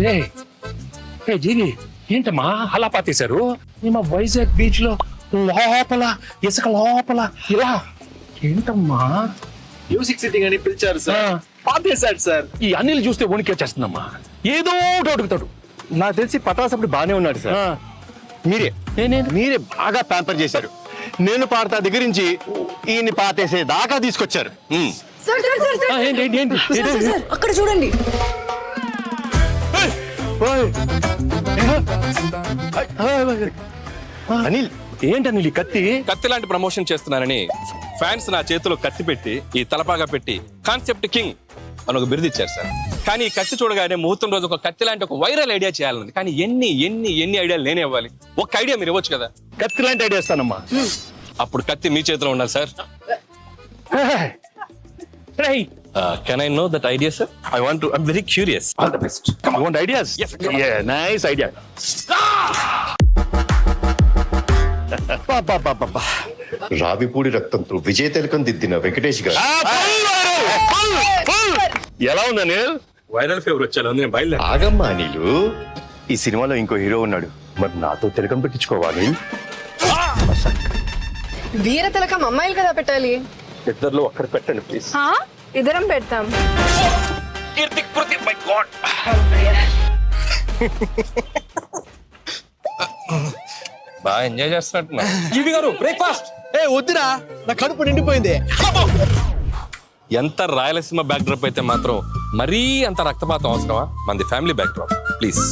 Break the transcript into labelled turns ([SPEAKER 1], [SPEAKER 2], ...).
[SPEAKER 1] ఏ జీవి ఏంటమ్మా అలా పాతేశారు? మా వైజాగ్ బీచ్ లో లోపల ఇసుక లోపల ఇలా ఏంటమ్మా?
[SPEAKER 2] మ్యూజిక్ సిట్టింగ్ అని పిలిచారు సార్, పాతేశాడు సార్.
[SPEAKER 1] ఈ అనిల్ చూస్తే వణికేచేస్తుందమ్మా. ఏదో ఒకటి అడుగుతాడు.
[SPEAKER 3] నాకు తెలిసి పటాసప్పుడు బానే ఉన్నాడు సార్. మీరే బాగా ప్యాంపర్ చేశారు. నేను పాడతా దగ్గర నుంచి ఈయన్ని పాతేసే దాకా తీసుకొచ్చారు.
[SPEAKER 4] సార్ సార్ సార్ సార్
[SPEAKER 1] ఏంటి ఏంటి ఏంటి
[SPEAKER 4] సార్, సార్, సార్, అక్కడ చూడండి.
[SPEAKER 3] అనిల్
[SPEAKER 1] ఏంటి అనిల్ ఈ కత్తి?
[SPEAKER 5] కత్తి లాంటి ప్రమోషన్ చేస్తున్నానని ఫ్యాన్స్ నా చేతిలో కత్తి పెట్టి ఈ తలపాగా పెట్టి కాన్సెప్ట్ కింగ్ అని ఒక బిరుదు ఇచ్చారు సార్. కానీ ఈ కత్తి చూడగానే ముహూర్తం రోజు ఒక కత్తి లాంటి ఒక వైరల్ ఐడియా చేయాలని, కానీ ఎన్ని ఐడియాలు నేనే ఇవ్వాలి. ఒక ఐడియా మీరు ఇవ్వచ్చు కదా.
[SPEAKER 1] కత్తి లాంటి ఐడియా ఇస్తానమ్మా.
[SPEAKER 5] అప్పుడు కత్తి మీ చేతిలో ఉండాలి sir. Can I know that idea sir? I'm very curious.
[SPEAKER 1] All the best. You want ideas?
[SPEAKER 5] Yes, come on.
[SPEAKER 1] Nice idea.
[SPEAKER 6] Ravipudi రక్తంతో విజయ తిలకం దిద్దిన వెంకటేష్ గారు.
[SPEAKER 1] ఎలా ఉంది అనిల్?
[SPEAKER 5] వైరల్ ఫీవర్ వచ్చాను నేను బయలుదేరి.
[SPEAKER 6] ఆగమ్మా నీళ్ళు.
[SPEAKER 3] ఈ సినిమాలో ఇంకో హీరో ఉన్నాడు, మరి నాతో తిలకం పెట్టించుకోవాలి.
[SPEAKER 4] వీర తిలకం అమ్మాయిలు కదా పెట్టాలి.
[SPEAKER 3] ఇద్దరిలో ఒక్కడ పెట్టండి ప్లీజ్.
[SPEAKER 4] ఇద్దరం పెడతాం.
[SPEAKER 5] బాగా ఎంజాయ్ చేస్తున్నట్టున్నా.
[SPEAKER 2] జీవి గారు బ్రేక్ఫాస్ట్. వద్దురా, నా కడుపు నిండిపోయింది.
[SPEAKER 5] ఎంత రాయలసీమ బ్యాక్ డ్రాప్ అయితే మాత్రం మరీ అంత రక్తపాతం అవసరమా? మనది ఫ్యామిలీ బ్యాక్ డ్రాప్ ప్లీజ్.